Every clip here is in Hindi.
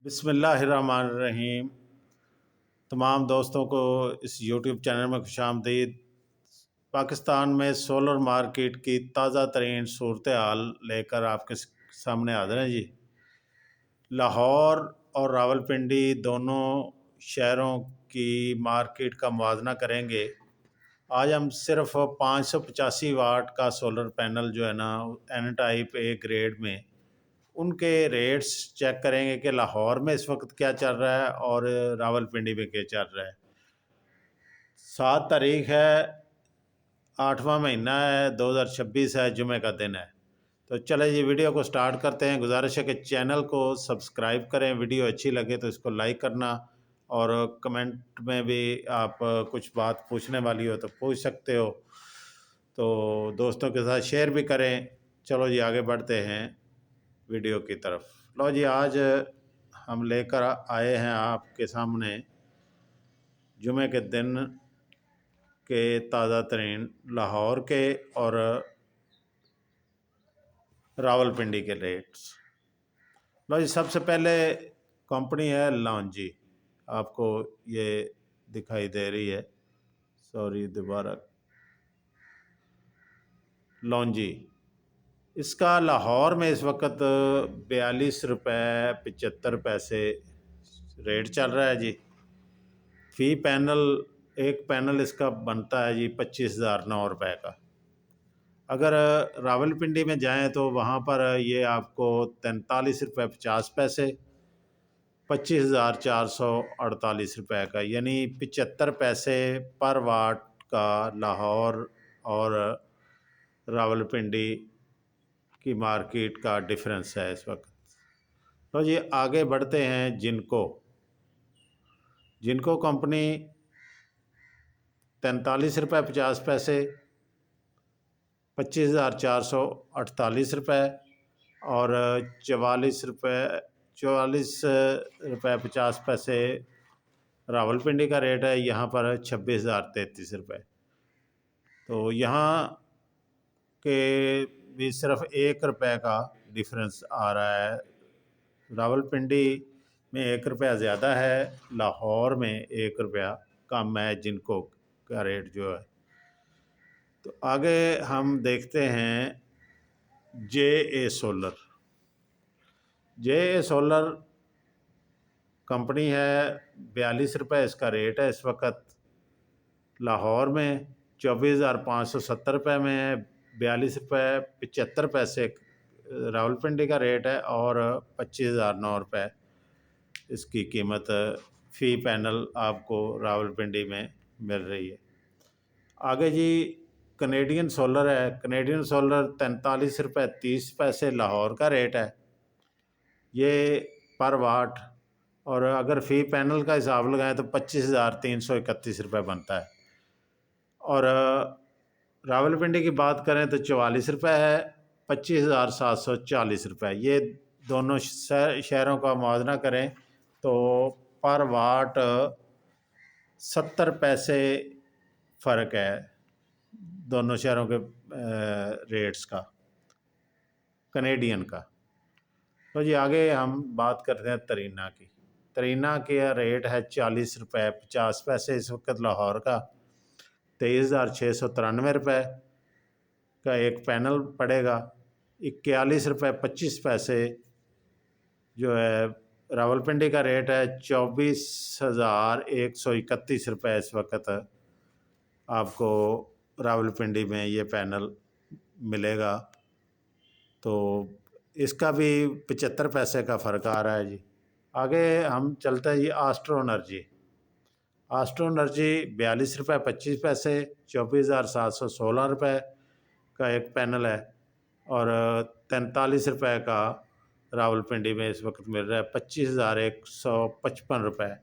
बिस्मिल्लाहिर्रहमानिर्रहीम। तमाम दोस्तों को इस यूट्यूब चैनल में खुशामदीद। पाकिस्तान में सोलर मार्केट की ताज़ा तरीन सूरत हाल लेकर आपके सामने हाजिर हैं जी। लाहौर और रावलपिंडी दोनों शहरों की मार्केट का मुवाजना करेंगे। आज हम सिर्फ 585 वाट का सोलर पैनल जो है ना एन टाइप ए ग्रेड में उनके रेट्स चेक करेंगे कि लाहौर में इस वक्त क्या चल रहा है और रावलपिंडी में क्या चल रहा है। 7 तारीख है, 8वां महीना है, 2026 है, जुमे का दिन है। तो चले जी वीडियो को स्टार्ट करते हैं। गुजारिश है कि चैनल को सब्सक्राइब करें, वीडियो अच्छी लगे तो इसको लाइक करना और कमेंट में भी आप कुछ बात पूछने वाली हो तो पूछ सकते हो, तो दोस्तों के साथ शेयर भी करें। चलो जी आगे बढ़ते हैं वीडियो की तरफ। लो जी, आज हम लेकर आए हैं आपके सामने जुमे के दिन के ताज़ा तरीन लाहौर के और रावलपिंडी के रेट्स। लो जी, सबसे पहले कंपनी है लॉन्जी। आपको ये दिखाई दे रही है, सॉरी दोबारा, लॉन्जी। इसका लाहौर में इस वक्त 42 रुपये 75 पैसे रेट चल रहा है जी। फ़ी पैनल, एक पैनल इसका बनता है जी 25,009 रुपये का। अगर रावलपिंडी में जाएं तो वहाँ पर ये आपको 43 रुपये 50 पैसे, 25,448 रुपये का, यानी 75 पैसे पर वाट का लाहौर और रावलपिंडी की मार्केट का डिफरेंस है इस वक्त। तो ये आगे बढ़ते हैं जिनको कंपनी 43 रुपये 50 पैसे, 25,448 रुपये और 44 रुपये 50 पैसे रावलपिंडी का रेट है। यहाँ पर 26,033 रुपये। तो यहाँ के भी सिर्फ 1 रुपये का डिफरेंस आ रहा है। रावलपिंडी में 1 रुपया ज़्यादा है, लाहौर में 1 रुपया कम है जिनको का रेट जो है। तो आगे हम देखते हैं जे सोलर कंपनी है। 42 रुपये इसका रेट है इस वक्त। लाहौर में 24,570 रुपये में है। 42 रुपये 75 पैसे रावलपिंडी का रेट है और 25,009 रुपये इसकी कीमत फ़ी पैनल आपको रावलपिंडी में मिल रही है। आगे जी कनेडियन सोलर है। कनेडियन सोलर 43 रुपये 30 पैसे लाहौर का रेट है ये पर वाट, और अगर फ़ी पैनल का हिसाब लगाएं तो 25,331 रुपये बनता है। और रावलपिंडी की बात करें तो 44 रुपये है, 25,740 रुपये। ये दोनों शहरों का मुआवजा करें तो पर वाट 70 पैसे फ़र्क है दोनों शहरों के रेट्स का, कनेडियन का। तो जी आगे हम बात करते हैं तरीना की। तरीना का रेट है 40 रुपये 50 पैसे इस वक्त लाहौर का। 23,693 रुपये का एक पैनल पड़ेगा। 41 रुपये 25 पैसे जो है रावलपिंडी का रेट है। 24,131 रुपये इस वक्त आपको रावलपिंडी में ये पैनल मिलेगा। तो इसका भी 75 पैसे का फ़र्क आ रहा है जी। आगे हम चलते हैं जी आस्ट्रो एनर्जी। 42 रुपये 25 पैसे, 24,716 रुपये का एक पैनल है और 43 रुपये का रावलपिंडी में इस वक्त मिल रहा है। 25,155 रुपये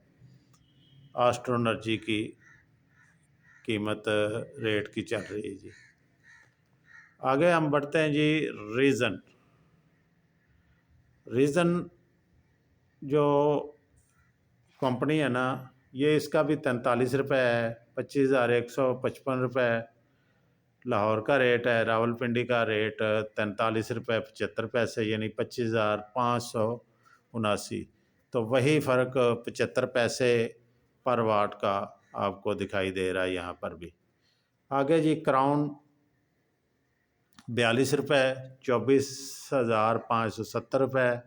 आस्ट्रो एनर्जी की कीमत रेट की चल रही है जी। आगे हम बढ़ते हैं जी रीज़न जो कंपनी है ना, ये इसका भी 43 रुपये है। 25,155 रुपये लाहौर का रेट है। रावलपिंडी का रेट 43 रुपये 75 पैसे, यानी 25,579। तो वही फ़र्क 75 पैसे पर वाट का आपको दिखाई दे रहा है यहाँ पर भी। आगे जी क्राउन 42 रुपये, 24,570 रुपये,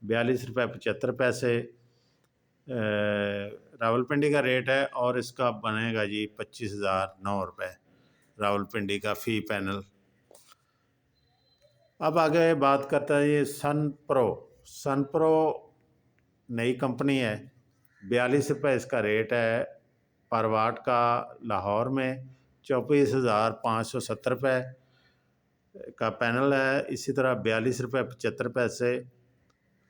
42 रुपये 75 पैसे रावलपिंडी का रेट है। और इसका बनेगा जी 25,009 रुपये रावलपिंडी का फ़ी पैनल। अब आगे बात करता है ये सनप्रो। सनप्रो नई कंपनी है, 42 रुपये इसका रेट है पर वाट का लाहौर में, 24,570 रुपये का पैनल है। इसी तरह 42 रुपये 75 पैसे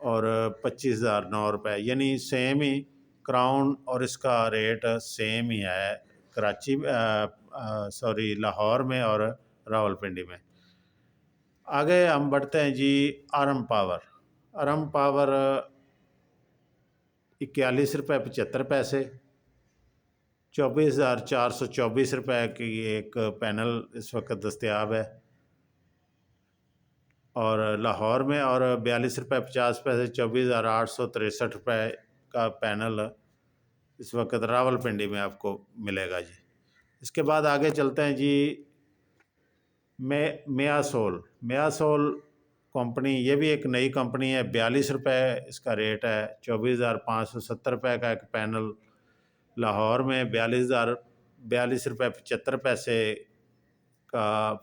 और 25,009 रुपये, यानी सेम ही क्राउन और इसका रेट सेम ही है कराची सॉरी लाहौर में और रावलपिंडी में। आगे हम बढ़ते हैं जी आरम पावर। आरम पावर 41 रुपये 75 पैसे, 24,424 रुपये की एक पैनल इस वक्त दस्तयाब है और लाहौर में, और 42 रुपये 50 पैसे 24,863 रुपये का पैनल इस वक्त रावलपिंडी में आपको मिलेगा जी। इसके बाद आगे चलते हैं जी मियासोल। मियासोल कंपनी, ये भी एक नई कंपनी है, 42 रुपये इसका रेट है, 24,570 रुपये का एक पैनल लाहौर में, 42 रुपये 75 पैसे का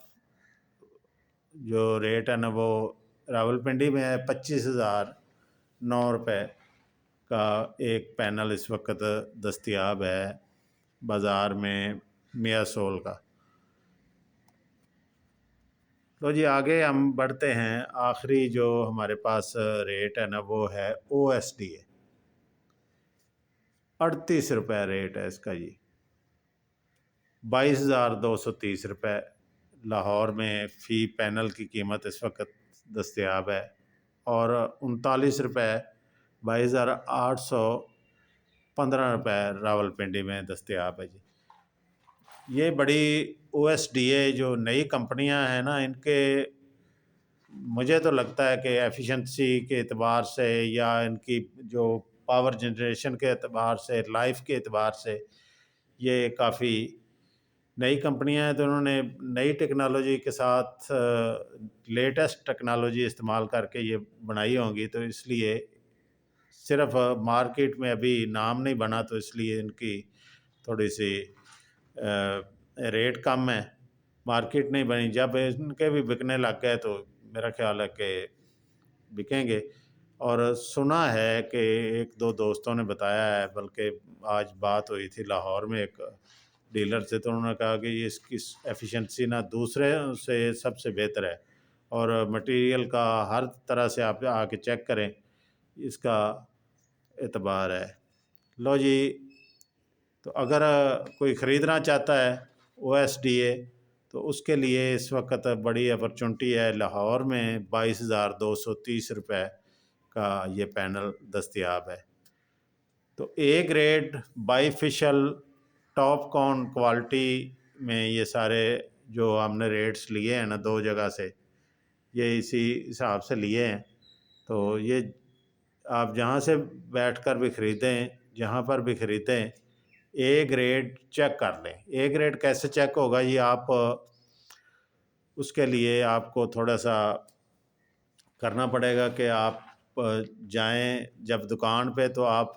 जो रेट है ना वो रावलपिंडी में है। 25,009 रुपये का एक पैनल इस वक्त दस्तयाब है बाज़ार में मियासोल का। तो जी आगे हम बढ़ते हैं। आखिरी जो हमारे पास रेट है ना वो है OSDA, 38 रुपये रेट है इसका जी, 22,230 रुपये लाहौर में फ़ी पैनल की कीमत इस वक्त दस्तयाब है, और 39 रुपये 22,815 रुपये रावलपिंडी में दस्तयाब है जी। ये बड़ी OSDA जो नई कंपनियां हैं ना, इनके मुझे तो लगता है कि एफिशिएंसी के एतबार से या इनकी जो पावर जनरेशन के एतबार से, लाइफ के एतबार से ये काफ़ी नई कंपनियां हैं। तो उन्होंने नई टेक्नोलॉजी के साथ लेटेस्ट टेक्नोलॉजी इस्तेमाल करके ये बनाई होंगी, तो इसलिए सिर्फ मार्केट में अभी नाम नहीं बना, तो इसलिए इनकी थोड़ी सी रेट कम है, मार्केट नहीं बनी। जब इनके भी बिकने लग गए तो मेरा ख्याल है कि बिकेंगे। और सुना है कि एक दो दोस्तों ने बताया है, बल्कि आज बात हुई थी लाहौर में एक डीलर से, तो उन्होंने कहा कि ये इसकी एफिशिएंसी ना दूसरे से सबसे बेहतर है, और मटेरियल का हर तरह से आप आके चेक करें, इसका एतबार है। लो जी, तो अगर कोई ख़रीदना चाहता है OSDA तो उसके लिए इस वक्त बड़ी अपॉर्चुनिटी है। लाहौर में 22,230 रुपये का ये पैनल दस्तयाब है। तो A ग्रेड बाईफिशल टॉप कॉन क्वालिटी में ये सारे जो हमने रेट्स लिए हैं ना दो जगह से, ये इसी हिसाब से लिए हैं। तो ये आप जहाँ से बैठकर भी ख़रीदें, जहाँ पर भी ख़रीदें, A ग्रेड चेक कर लें। A ग्रेड कैसे चेक होगा ये, आप उसके लिए आपको थोड़ा सा करना पड़ेगा कि आप जाएं जब दुकान पे, तो आप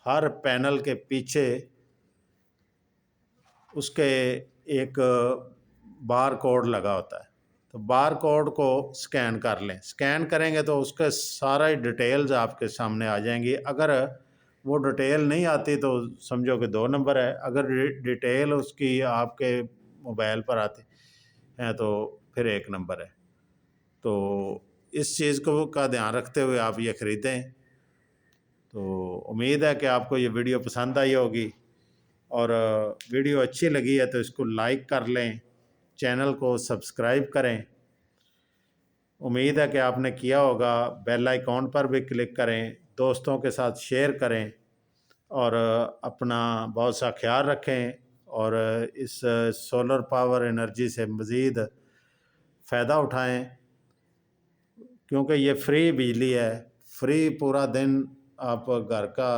हर पैनल के पीछे उसके एक बार कोड लगा होता है, तो बार कोड को स्कैन कर लें। स्कैन करेंगे तो उसके सारा डिटेल्स आपके सामने आ जाएंगी। अगर वो डिटेल नहीं आती तो समझो कि 2 नंबर है। अगर डिटेल उसकी आपके मोबाइल पर आती है तो फिर 1 नंबर है। तो इस चीज़ को का ध्यान रखते हुए आप ये ख़रीदें। तो उम्मीद है कि आपको ये वीडियो पसंद आई होगी, और वीडियो अच्छी लगी है तो इसको लाइक कर लें, चैनल को सब्सक्राइब करें। उम्मीद है कि आपने किया होगा। बेल आइकॉन पर भी क्लिक करें, दोस्तों के साथ शेयर करें, और अपना बहुत सा ख्याल रखें, और इस सोलर पावर एनर्जी से मज़ीद फ़ायदा उठाएं, क्योंकि ये फ्री बिजली है। फ्री पूरा दिन आप घर का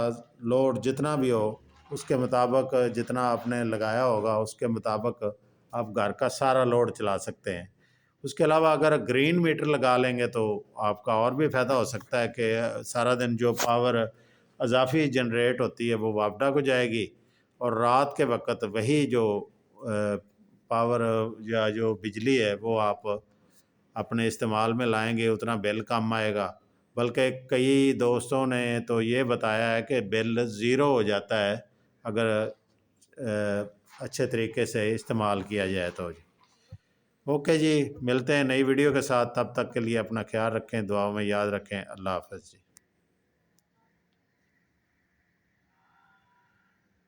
लोड जितना भी हो उसके मुताबिक, जितना आपने लगाया होगा उसके मुताबिक आप घर का सारा लोड चला सकते हैं। उसके अलावा अगर ग्रीन मीटर लगा लेंगे तो आपका और भी फ़ायदा हो सकता है कि सारा दिन जो पावर अजाफी जनरेट होती है वो वापडा को जाएगी, और रात के वक्त वही जो पावर या जो बिजली है वो आप अपने इस्तेमाल में लाएंगे, उतना बिल कम आएगा। बल्कि कई दोस्तों ने तो ये बताया है कि बिल ज़ीरो हो जाता है अगर अच्छे तरीके से इस्तेमाल किया जाए तो। जी ओके जी, मिलते हैं नई वीडियो के साथ। तब तक के लिए अपना ख्याल रखें, दुआओं में याद रखें। अल्लाह हाफ़िज़ जी।